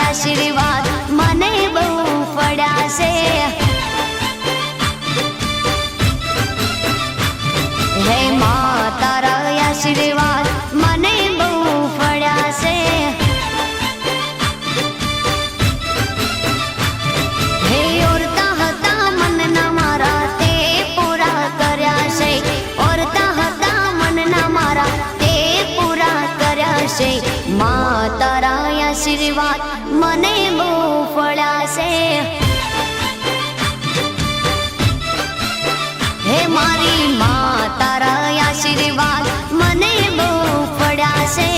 આશીર્વાદ મને બહુ પડ્યા છે હે માં તારા આશીર્વાદ મને બહુ પડ્યા છે હે ઓરતા હતા મનના મારા તે પૂરા કર્યા છે ઓરતા હતા મનના મારા તે પૂરા કર્યા છે માં તારા આશીર્વાદ મને બહુ પડ્યા છે હે મારી માં તારા આશીર્વાદ મને બહુ પડ્યા છે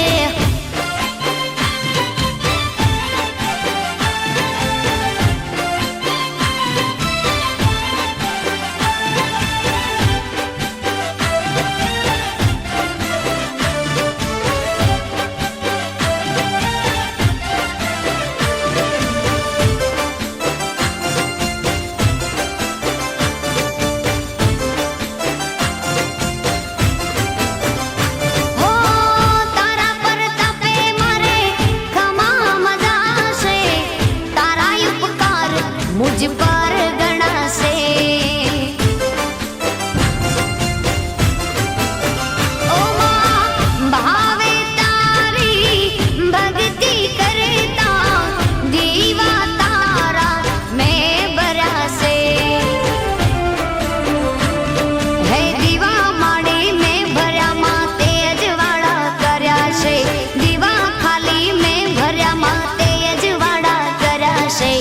मुझ पर गणा से ओ मां भावे तारी भक्ति करता दीवा तारा मैं बरा से है दीवा माड़ी में भर्या मां तेजवाड़ा कर्या છે दीवा खाली में भर्या मां तेजवाड़ा કર્યા છે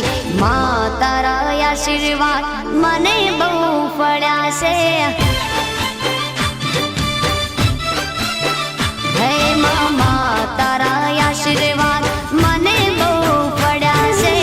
मां तारा आशीर्वाद મને બહુ પડ્યા છે હે મામા તારા આશીર્વાદ મને બહુ પડ્યા છે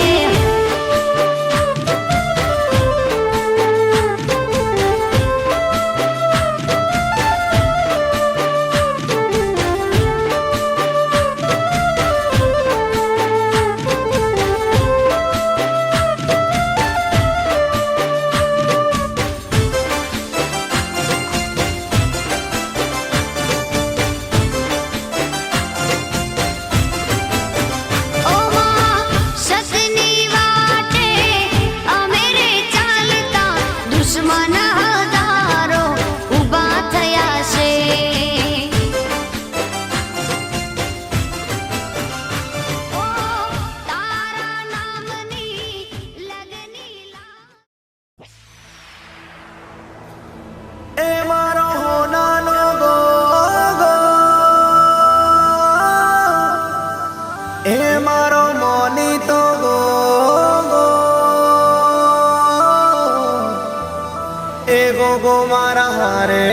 गो मारा हारे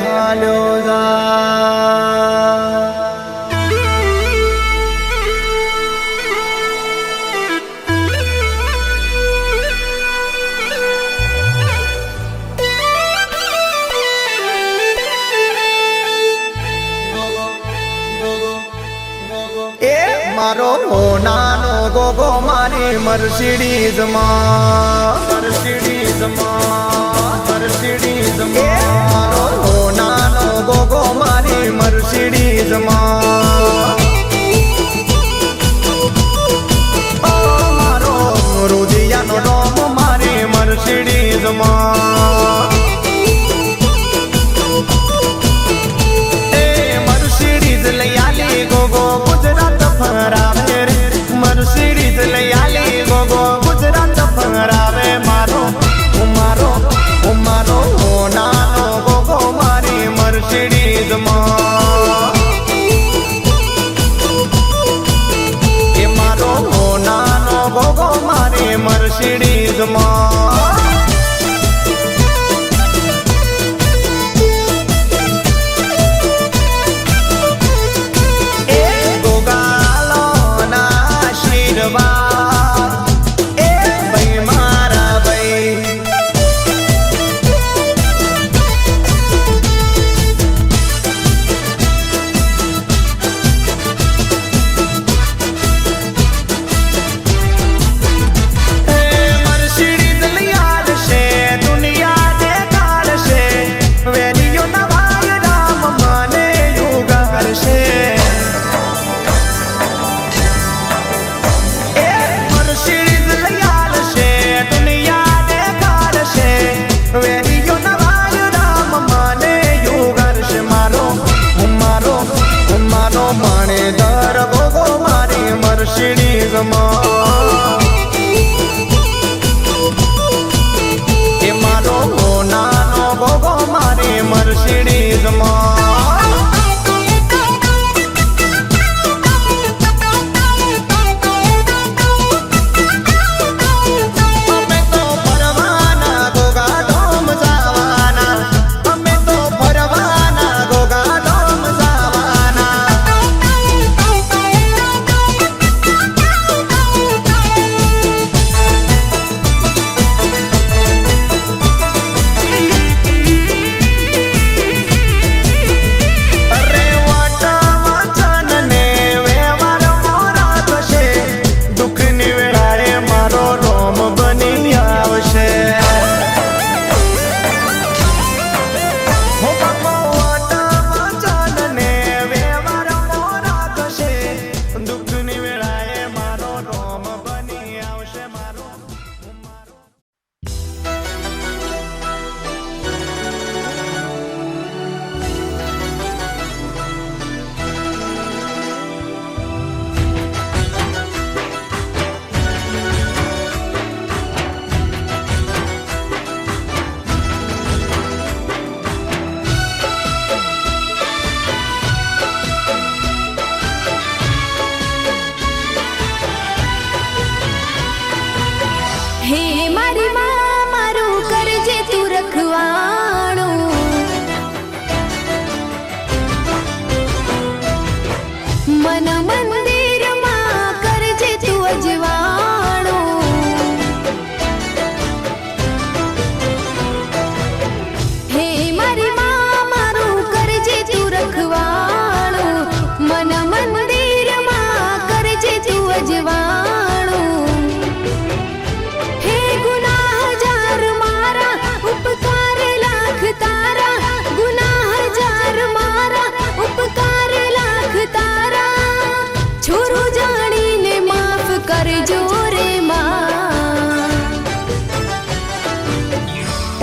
हालो जा मारो नानो गोगो मारी मर्सिडीज मर्सिडीज मर्सिडीज मारो नानो गोगो मारी मर्सिडीज मारो रुदिया नो डोम मारी मर्सिडीज मर्सिडीज लयाली गोगो गुजरात फरावे रे मर्सिडीज लयाली गोगो गुजरात फरावे मारो मारो मारो नानो गोगो मारी मर्सिडीज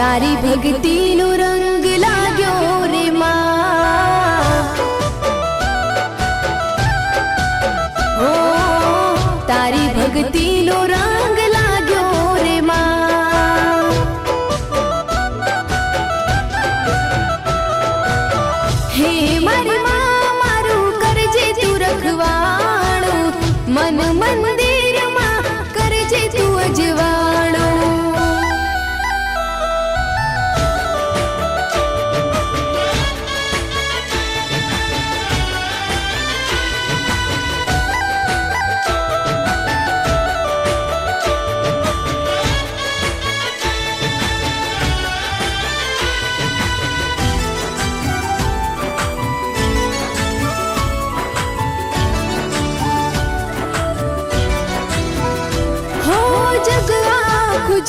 તારી ભક્તિનો રંગ લાગ્યો રે માં, ઓ તારી ભક્તિનો રંગ લાગ્યો રે માં. હે મારી માં મારું કરજે તું રખવાળું, મન મંદિરમાં કરજે તું અજવાળું.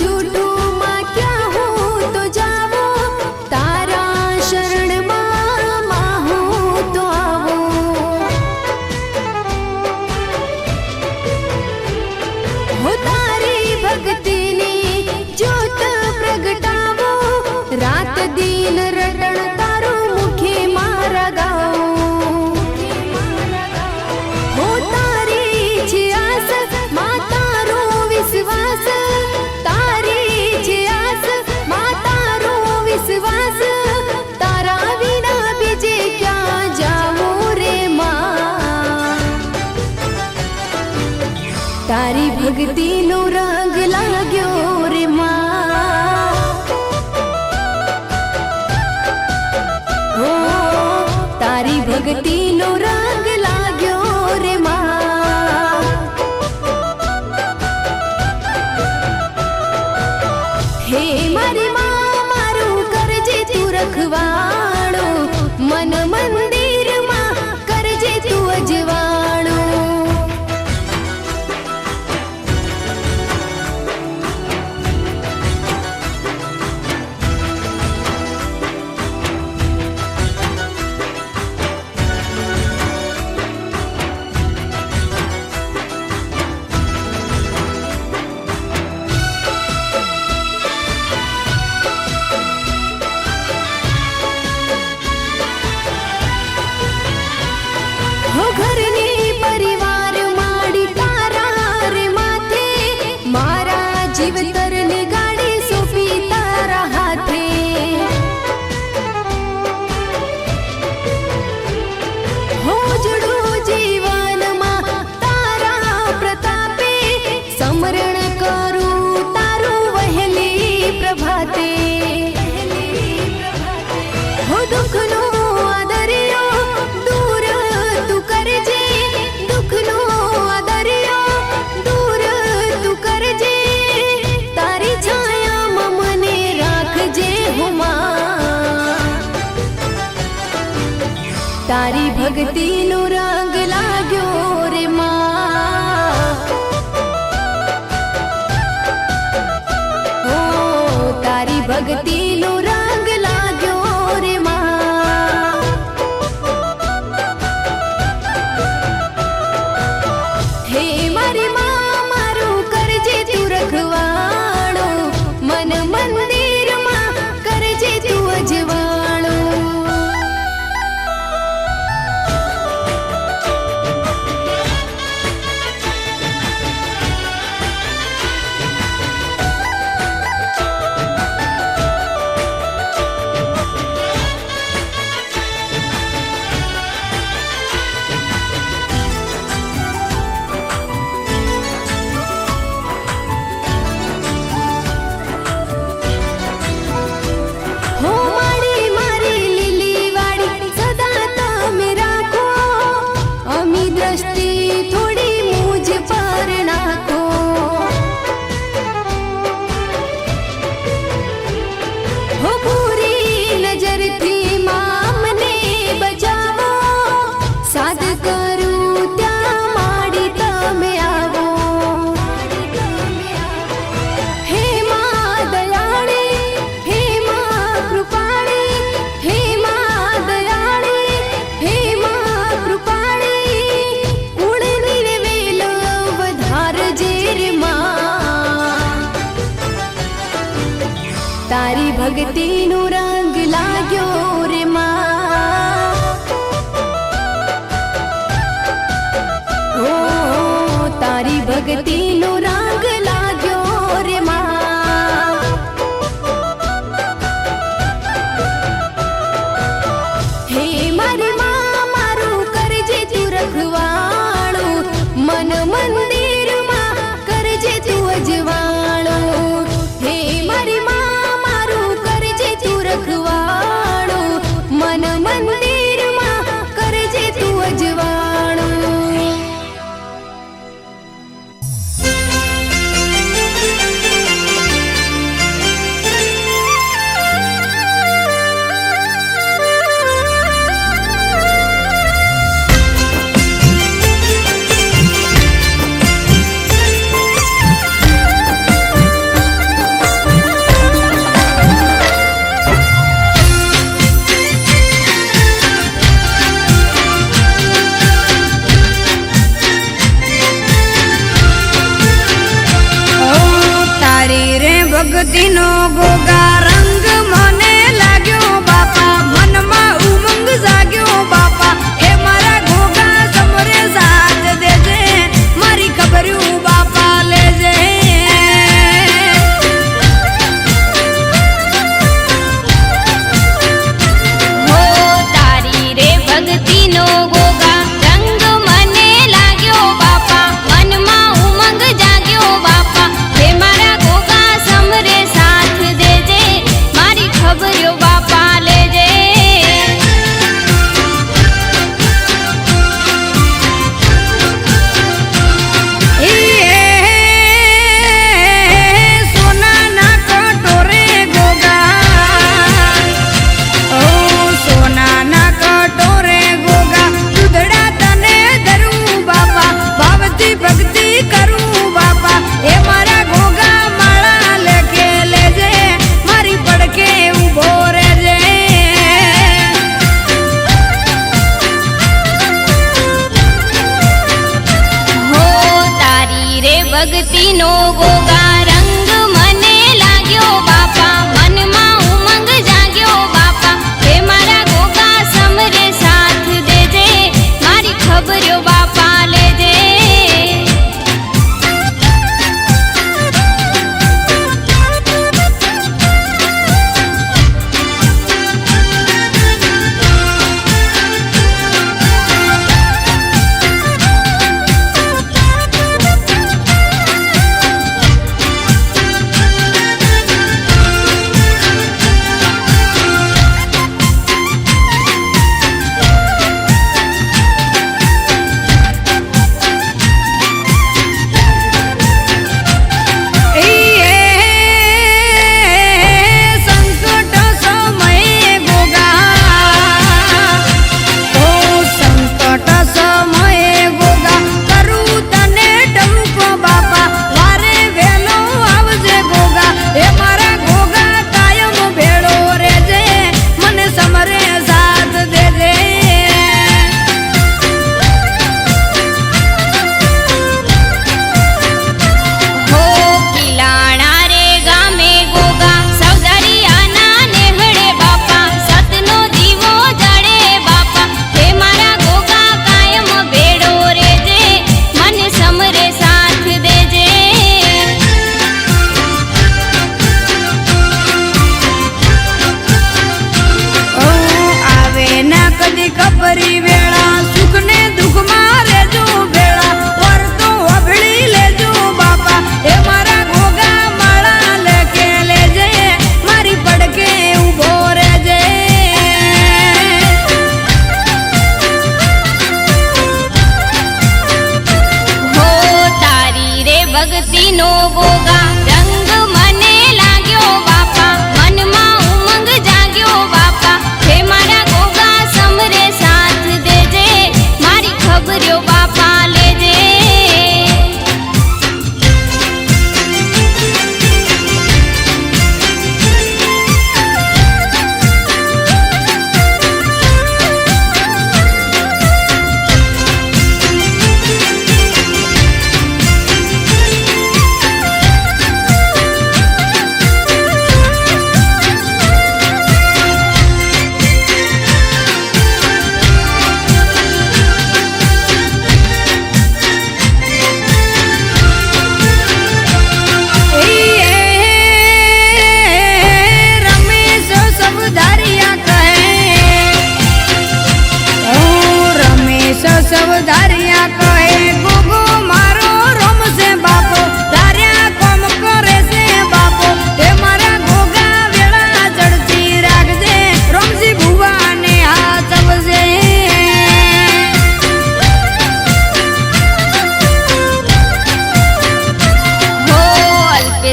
झूठों माँ क्या हो तो जावो, तारा शरण माँ हो तो आवो. हो तारी भक्ति ने ज्योत प्रगटावो, रात दिन रटण तारो मुखे मारा गाओ. हो तारी छे आस माँ तारो विश्वास, विश्वास तारा बिना बीजे क्या जाओ रे माँ. तारी भक्ति नो रंग लाग्यो रे माँ, ओ तारी भक्ति नो रंग लाग्यो रे माँ. हे मारी माँ रखवाड़ो, मन मंदिर मां करजे तू अजवाड़ो. हो घरनी परिवार माड़ी तारा रे माथे, मारा जीवतर ने गाड़ी सोपी तारा हाथे. हो जुड़ो जीवन मा तारा प्रतापे, समरण करू तारू वहेली प्रभाते. हो दुख नो आदरियो दूर तू करजे, दुख नो आदरियो दूर तू करजे, तारी छाया मने राखजे हो मां. तारी भक्ति नो रंग लाग्यो रे मां, ओ तारी भक्ति नो रंग लाग्यो रे मां. हे मारी माँ मारू करजे तू रखवाड़ो, मन मंदिर माँ करजे तू अजवाड़ो. ભક્તિનો રંગ લાગ્યો રે માં ઓ તારી ભક્તિનો રંગ લાગ્યો રે માં હે મારી માં મારું કરજે તું રખવાળું મન મંદિરમાં કરજે તું અજવાળું હે મારી માં મારું કરજે તું રખવાળું મન મંદિરમાં કરજે તું અજવાળું ભક્તિનો ગોગા રંગ મને લાગ્યો બાપા મનમાં ઉમંગ જાગ્યો બાપા એ મારા ગોગા સમરે સાથ દેજે મારી ખબર્યું બાપા લેજે હો તારી રે ભક્તિનો ગોગા રંગ મને લાગ્યો બાપા મનમાં ઉમંગ જાગ્યો બાપા હે મારા ગોગા સમરે સાથ દેજે મારી ખબર્યો બાપા લેજે સોનાના કટોરે ગોગા ઓ સોનાના કટોરે ગોગા દૂધડા તને ધરું બાપા ભાવથી ભક્તિ કરું બાપા એ મારા ગોગા માળા લેકે લેજે મારી પડકે ઊભો રહેજે હો તારી રે ભક્તિનો ગોગા રંગ મને લાગ્યો બાપા મનમાં ઉમંગ જાગ્યો બાપા હે મારા ગોગા સમરે સાથ દેજે મારી ખબર્યો બાપા લેજે સંકટ સમયે ગોગા ઓ સંકટ સમયે ગોગા કરું તને ટમકો બાપા વારે વેલો આવજે ગોગા એ મારા ગોગા કાયમ ભેળો રહેજે મને સમરે સાથ દેજે હો કિલાણા રે ગામે ગોગા સૌદરિયાના નેહડે બાપા સતનો દીવો જડે બાપા હે મારા ગોગા કાયમ ભેળો રેજે મને સમરે સાથ દેજે ઓ આવે ના કદી ખબરી વેળા સુખ ને દુઃખ માં રેજો ભેળા વર્તો અભળી લેજો બાપા એ મારા ગોગા માળા લેકે લેજે મારી પડકે ઊભો રહેજે હો તારી રે ભક્તિનો ગોગા રંગ મને લાગ્યો બાપા મનમાં ઉમંગ જાગ્યો બાપા હે મારા ગોગા સમરે સાથ દેજે મારી ખબર્યો બાપા લેજે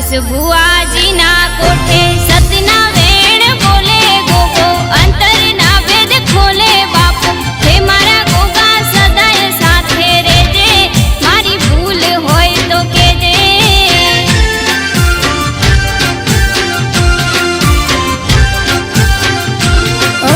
બેસ ભુવાજીના કોઠે સતના વેણ બોલે ગોગો અંતર ના ભેદ ખોલે બાપુ હે મારા ગોગા સદાય સાથે રહેજે મારી ભૂલ હોય તો કહેજે ઓ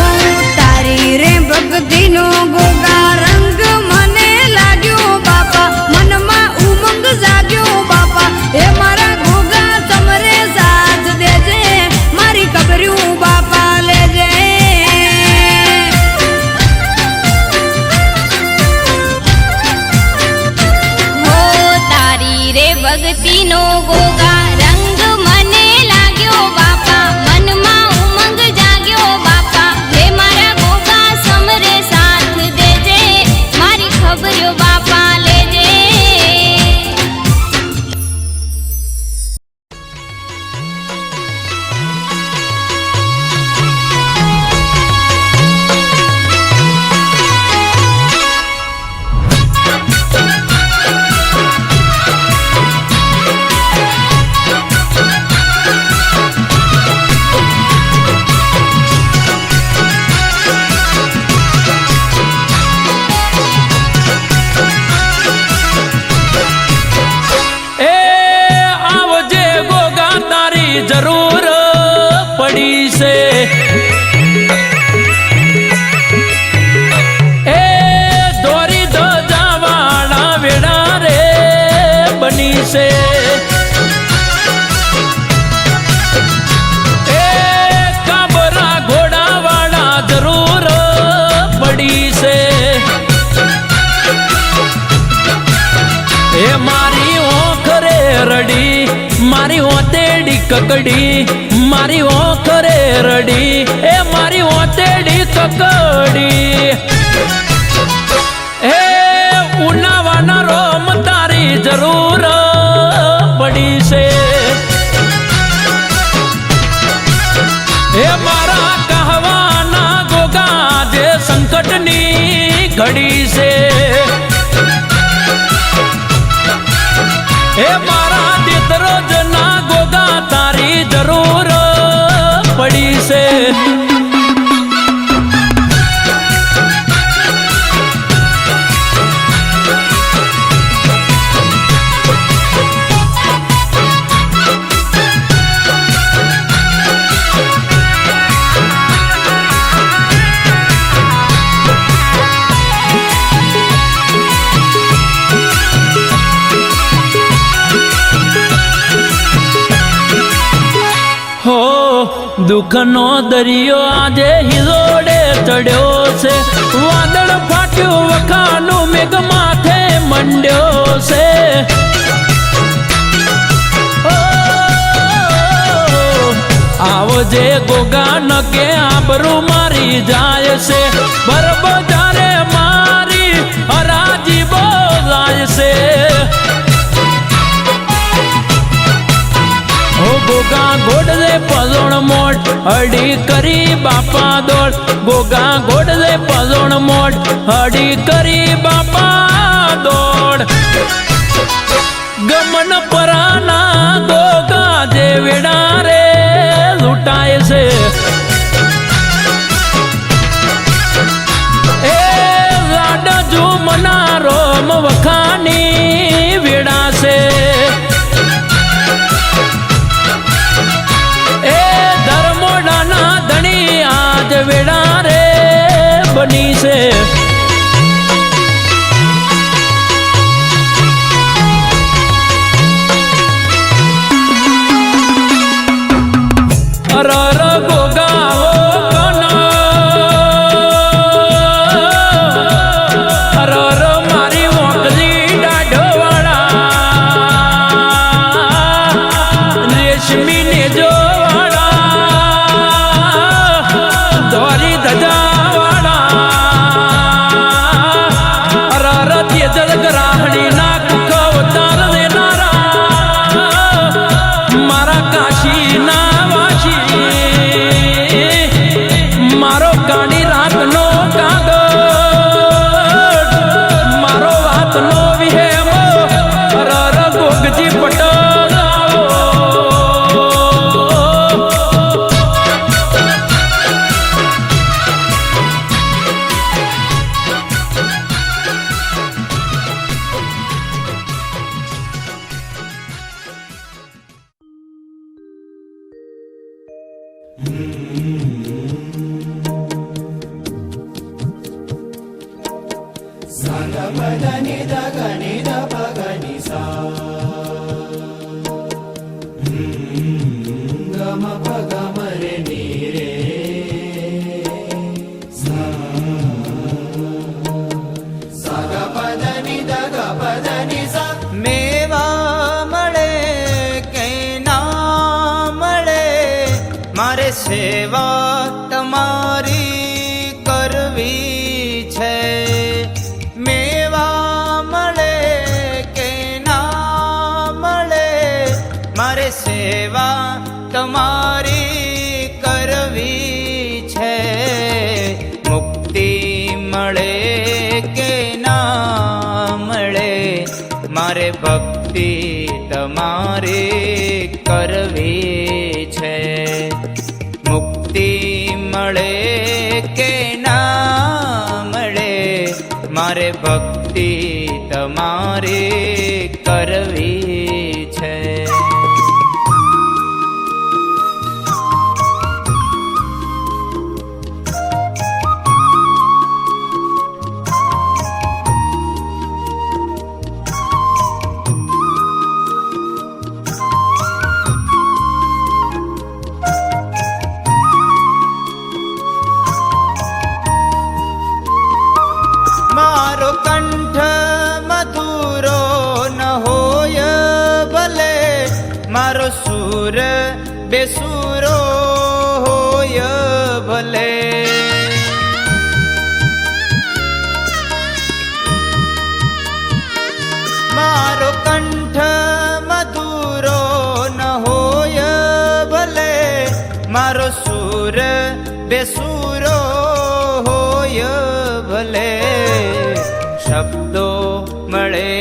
તારી રે ભક્તિનો ગોગા રંગ મને લાગ્યો બાપા મનમાં ઉમંગ જાગ્યો બાપા હે મારા ગોગા સમરે સાથ દેજે મારી ખબર્યું બાપા લેજે હો તારી રે ભક્તિનો ગોગા રંગ મને લાગ્યો બાપા મનમાં ઉમંગ જાગ્યો બાપા હે મારા ગોગા સમરે સાથ દેજે મારી ખબર્યો બાપા લેજે એ આવજે ગોગા તારી જરૂર પડી છે એ દોરી ધજાવાળા વેડા રે બની છે એ કાબરા ઘોડાવાળા જરૂર પડી છે એ મારી ઓખરે રડી મારી ઓતેડી કકડી મારી ઓખરે રડી એ મારી ઓતેડી કકડી એ ઉનાવાના રોમ તારી જરૂર પડી છે એ મારા કહેવાના ગોગા જે સંકટની ઘડી છે એ મારા દીતરોજ ના ગોગા તારી જરૂર પડી છે હો દુઃખનો દરિયો આજે હિલોડે ચડ્યો છે વાદળ ફાટ્યું વખાનું મેઘ માથે મંડ્યો છે ઓ, આવજે ગોગા ન કે આબરૂ મારી જાય છે બરબજારે મારી હરાજી બોલાય છે ઓ ગોગા ગોડલે પલોણ મોટ હડી કરી બાપા દોડ ગોગા ગોડલે પલોણ મોટ હડી કરી બાપા દોડ ગમન પરાના ગોગા જે વેડા રે લૂંટાય છે એ લાડ જુમના રોમ વખાની વેડા છે એ ધર્મોડાના ધણી આજ વેડા રે બની છે મેવા મળે કે ના મળે મારે સેવા તમારી કરવી છે. મેવા મળે કે ના મળે મારે સેવા તમારી કરવી છે. મુક્તિ મળે કે ના મળે મારે ભક્તિ તમારી કરવી છે. મુક્તિ મળે કે ના મળે મારે ભક્તિ તમારી કરવી છે. મારો કંઠ મધુરો ન હોય ભલે મારો સૂર બેસુરો હોય ભલે. મારો કંઠ મધુરો ન હોય ભલે મારો સૂર બેસુરો હોય ભલે. શબ્દો મળે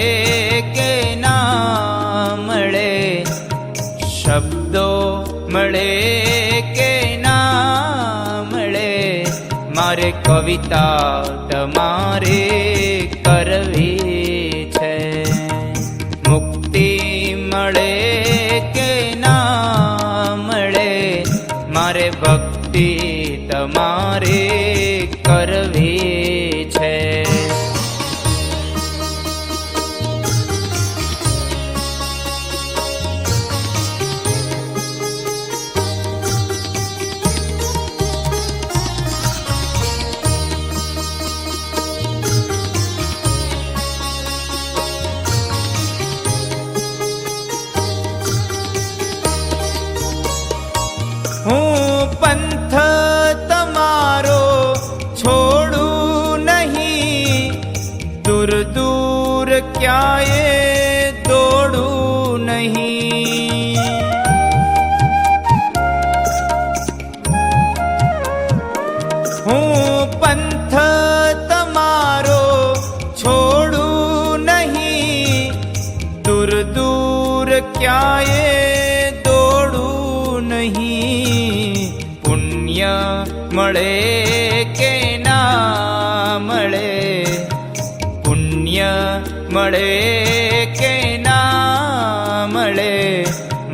કે ના મળે શબ્દો મળે કે ના મળે મારે કવિતા તમારે કરવી છે. મુક્તિ મળે કે ના મળે મારે ભક્તિ તમારે કરવી છે. હું પંથ તમારો છોડું નહીં દૂર દૂર ક્યાંય દોડું નહીં. હું પંથ તમારો છોડું નહીં દૂર દૂર ક્યાંય દોડું નહીં. પુણ્ય મળે કે ના મળે પુણ્ય મળે કે ના મળે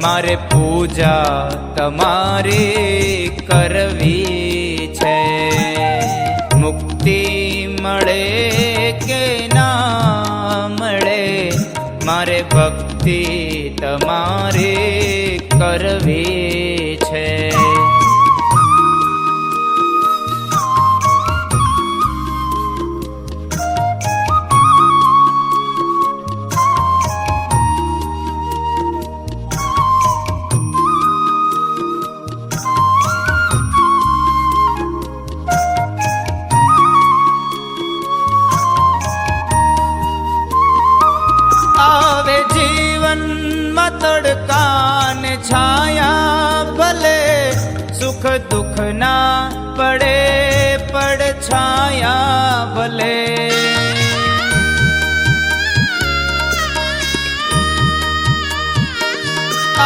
મારે પૂજા તમારી કરવી છે. મુક્તિ મળે કે ના મળે મારે ભક્તિ તમારી કરવી છે. આવે જીવનમાં તડકા ને છાયા ભલે સુખ દુઃખ ના પડે પડ છાયા ભલે.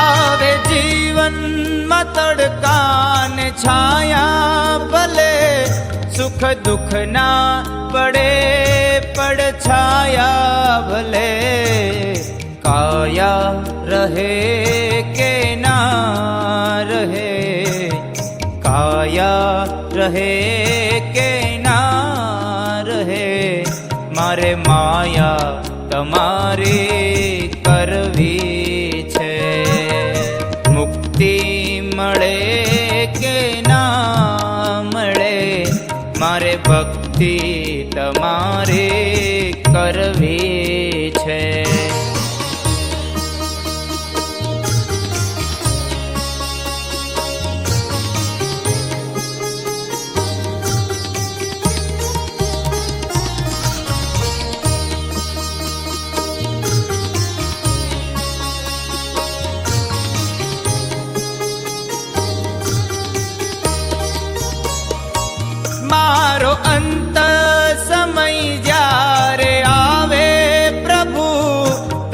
આવે જીવનમાં તડકા ને છાયા ભલે સુખ દુઃખ ના પડે પડ છાયા ભલે. કાયા રહે કે ના રહે રહે કે ના રહે, મારે માયા તમારી કરવી છે. મુક્તિ મળે કે ના મળે, મારે ભક્તિ તમારી કરવી છે. મારો અંત સમય જ્યારે આવે પ્રભુ,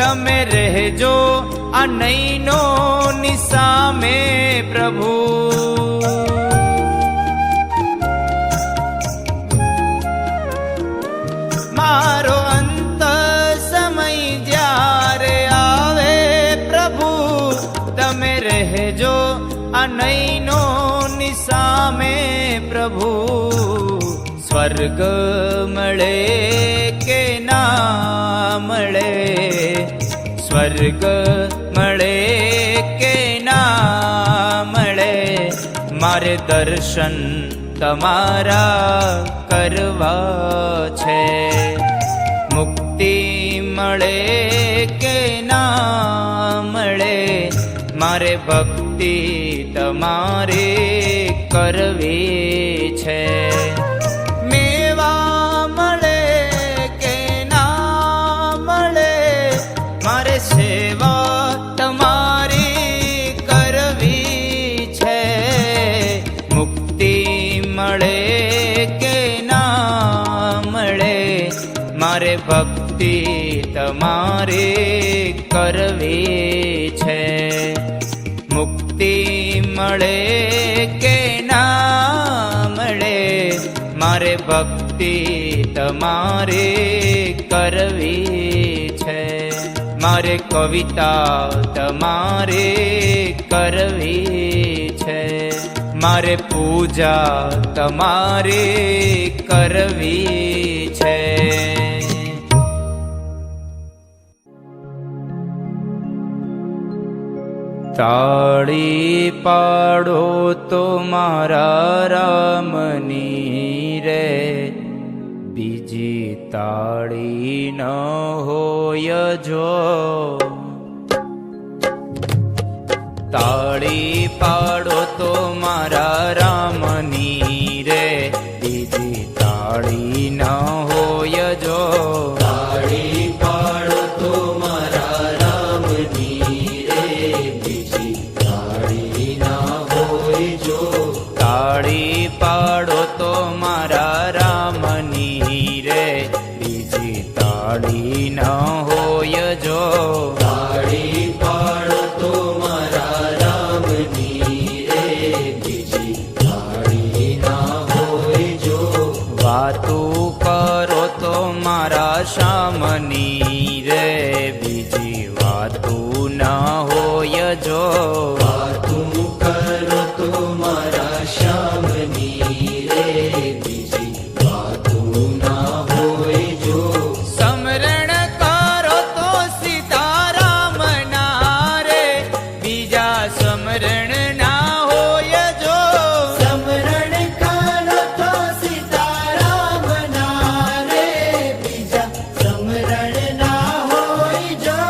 તમે રહેજો આ નૈનો નિસામે પ્રભુ. મારો અંત સમય જ્યારે આવે પ્રભુ, તમે રહેજો આ નૈનો નિસામે પ્રભુ. સ્વર્ગ મળે કે ના મળે, સ્વર્ગ મળે કે ના મળે, મારે દર્શન તમારા કરવા છે. મુક્તિ મળે કે ના મળે, મારે ભક્તિ તમારી કરવી છે. મેવા મળે કે ના મળે, મારે સેવા તમારી કરવી છે. મુક્તિ મળે કે ના મળે, મારે ભક્તિ તમારી કરવી છે. મુક્તિ મળે કે ના મળે, મારે ભક્તિ તમારી કરવી છે. મારે કવિતા તમારી કરવી છે. મારે પૂજા તમારી કરવી છે. તાળી પાડો તો મારા રામની રે, બીજી તાળી ન હોય જો. તાળી પાડો તો મારા રામની રે, બીજી તાળી ન હોય જો. તાળી પાડો તો મારા રામની રે, બીજી તાળી ના હોય જો. તાળી પાડો તો મારા રામની રે, બીજી તાળી ન હોય જો. તાળી પાડો તો મારા રામની રે, બીજી તાળી ના હોય જો. વાતું કરો તો મારા શામની રે, બીજી વાતું ન હોય જો. વાતું કરો તો મારા શામની રે, બીજી વાતું ના હોય જો. સમરણ કરો તો સીતારામ ના રે, બીજા સમરણ ના હોય જો. સમરણ કરો તો સીતારામ ના રે, બીજા સમરણ ના હોય જો.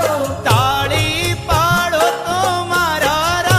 તાળી પાડો તો મારા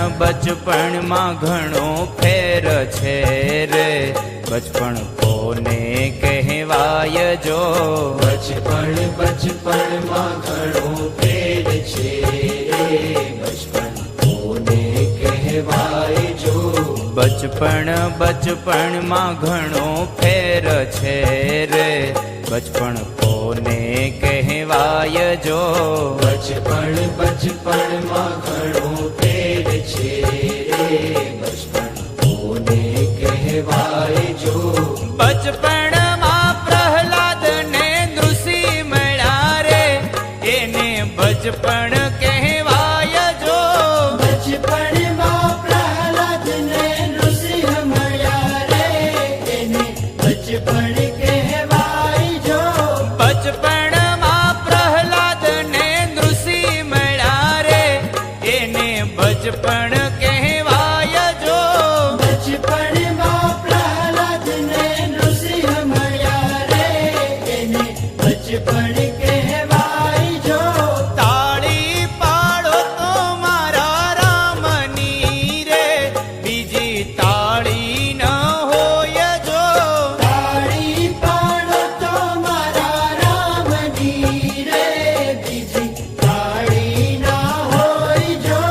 બચપણમાં ઘણો ફેર છે રે, બચપણ કોને કહેવાય જો. બચપણમાં ઘણો ફેર છે રે, બચપણ કોને કહેવાય જો. બચપણમાં ઘણો ફેર છે રે, બચપણ કોને કહેવાય જો. બચપણમાં ઘણો ફેર છે રે, બચપણ કોને કહેવાય જો. બચપણમાં પ્રહલાદ ને નૃષિ મળ્યા રે, એને બચપણ કહેવાય જો. બચપણમાં પ્રહલાદ ને નૃસિંહ મળ્યા રે, એને બચપણ કહેવાય જો. બચપણમાં પ્રહલાદ ને નૃષિ મળ્યા રે, એને બચપણ કહેવાય જો. બચપણમાં પ્રહલાદ ને નૃસિંહ મળ્યા રે, એને બચપણ કહેવાય જો. તાળી પાડો તો મારા રામની રે, બીજી તાળી ન હોય જો. તાળી પાડો તો મારા રામની રે, બીજી તાળી ના હોય જો.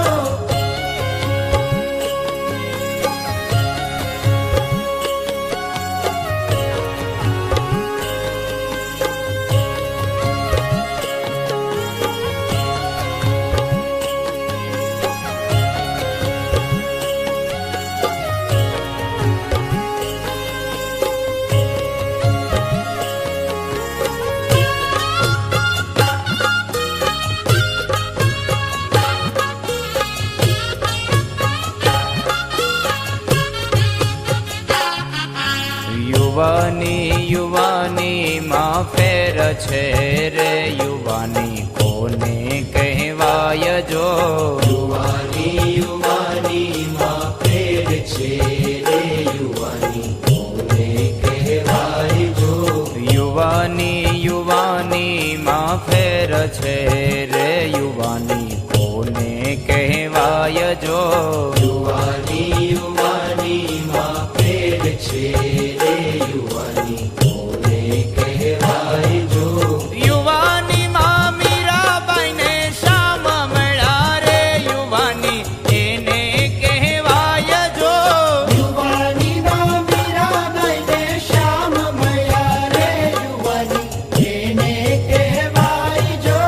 યુવાની માં ફેર છે રે, યુવાની કોને કહેવાય જો. યુવાની માં ફેર છે રે, યુવાની કોને કહેવાય જો. યુવાની માં ફેર છે રે, યુવાની કોને કહેવાય જો. યુવાની માં ફેર છે રે, યુવાની કોને કહેવાય જો. યુવાનીમાં મીરાબાઈ ને શ્યામ મળ્યા રે, યુવાની એને કહેવાય જો. યુવાનીમાં મીરાબાઈ ને શ્યામ મળ્યા રે, યુવાની એને કહેવાય જો.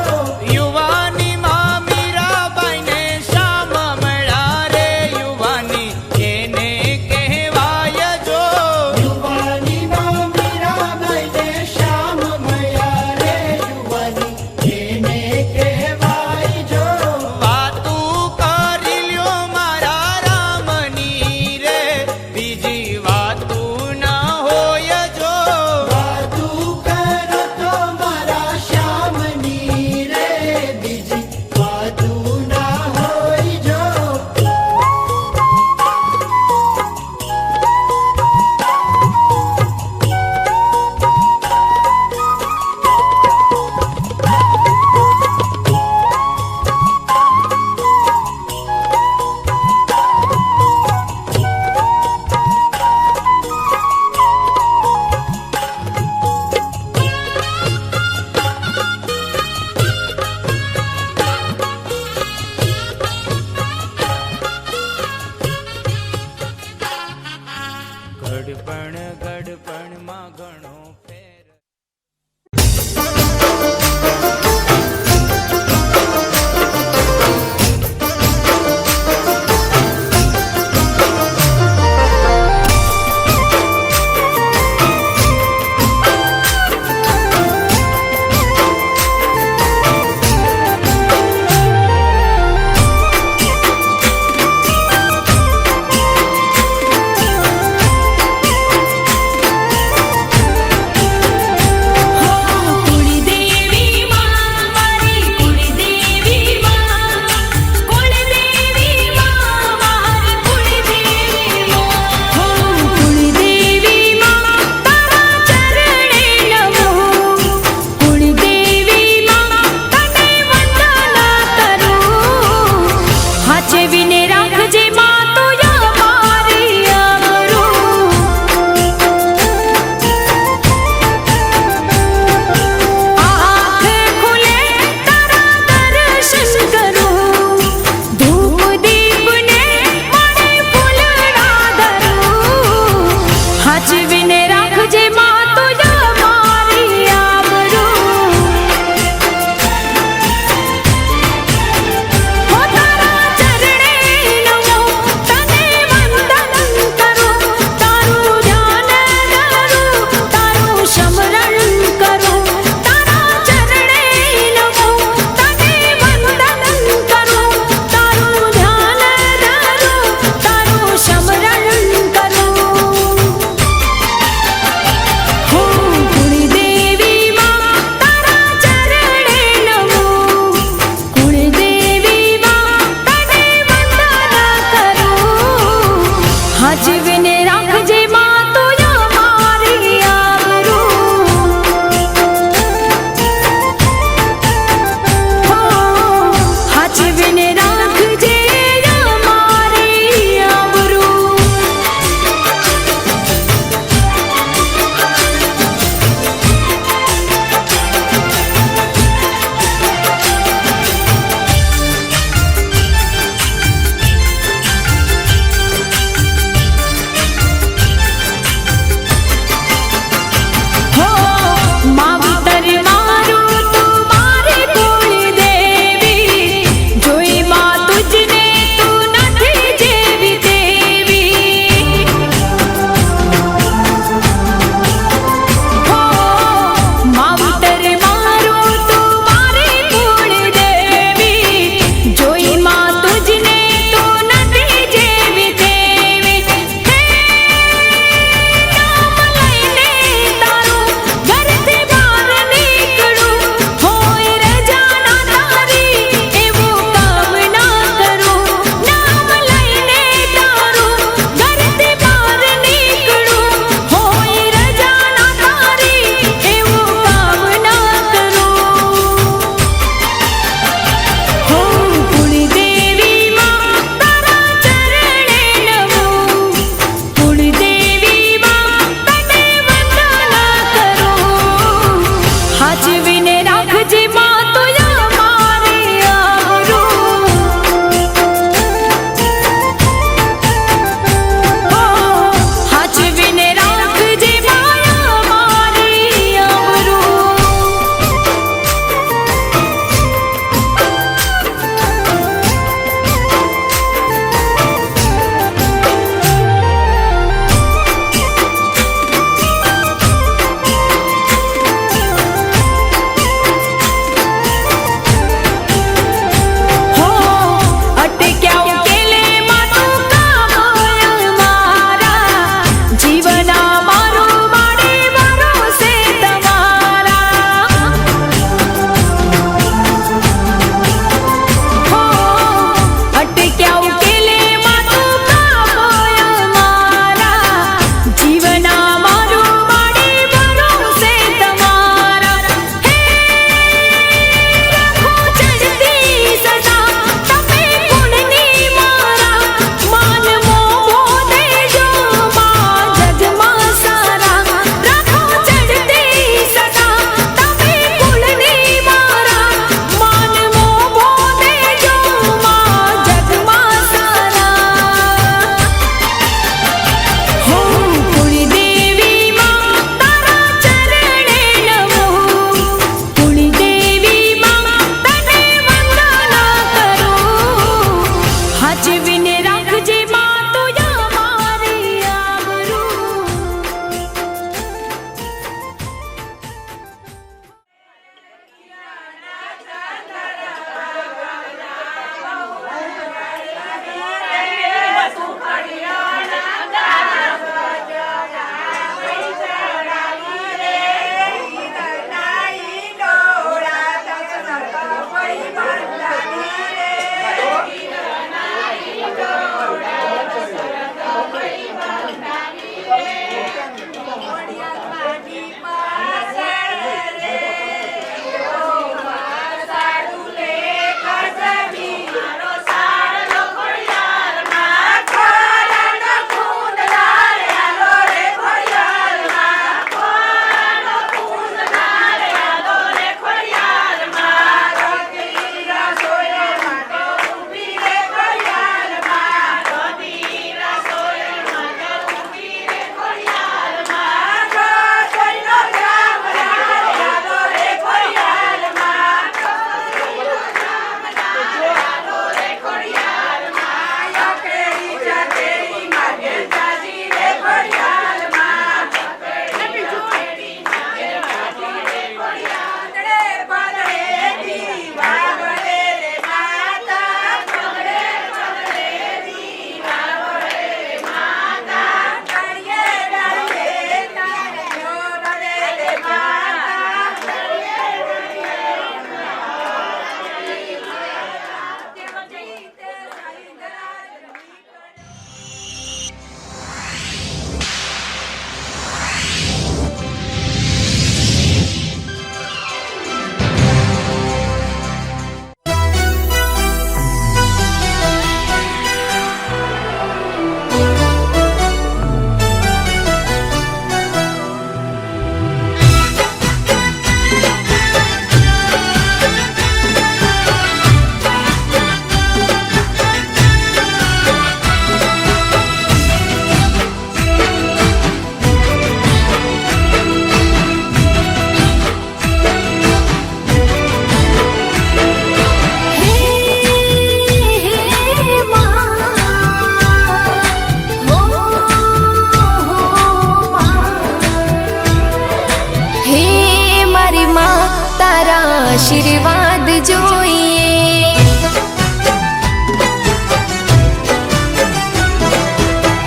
આશીર્વાદ જોઈએ.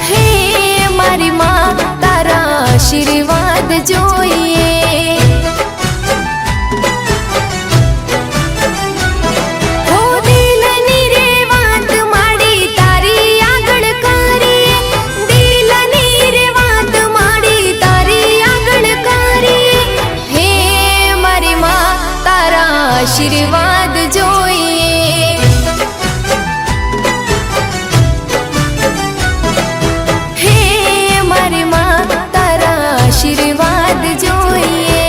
હે મારી માં તારા આશીર્વાદ જોઈએ. હો દિલની રે વાત માડી તારી આગળ કરીએ, દિલની રે વાત માડી તારી આગળ કરીએ. હે મારી માં તારા આશીર્વાદ જોઈએ. હે મારી માં તારા આશીર્વાદ જોઈએ.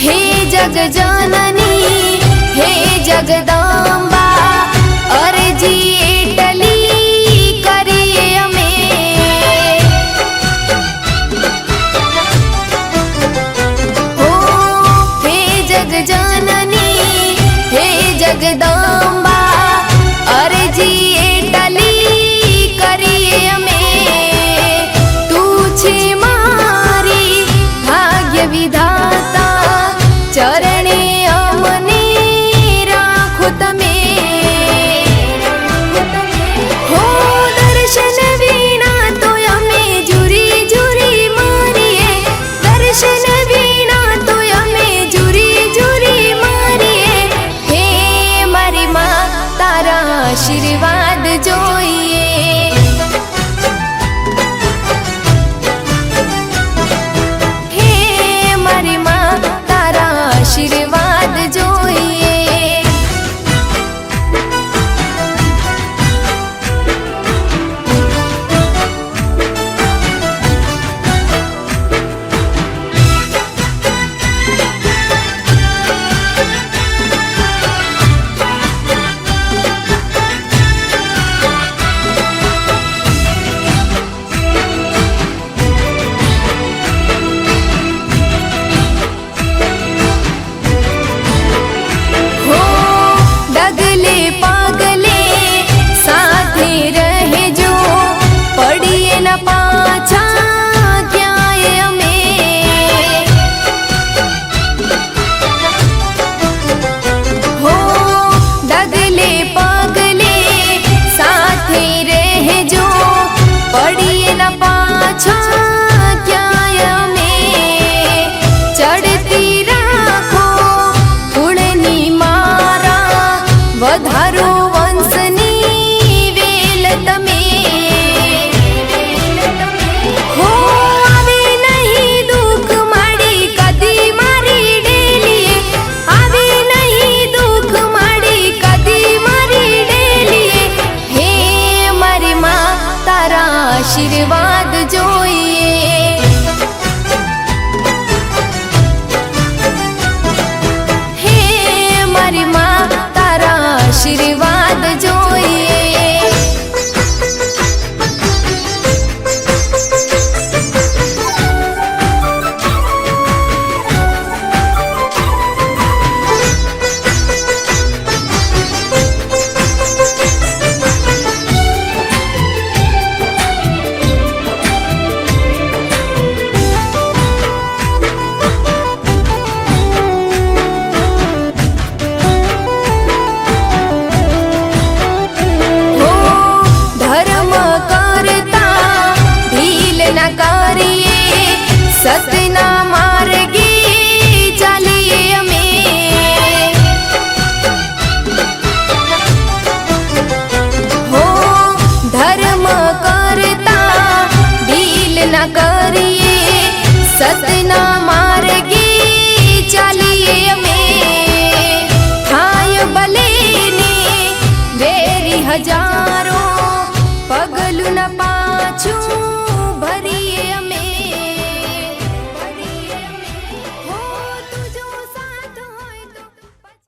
હે જગજનની હે જગદંબા અરજી એટલી કરીએ અમે. હો હે જગજનની હે જગદંબા અરજી એટલી કરીએ અમે. તું છે મારી ભાગ્ય વિધાતા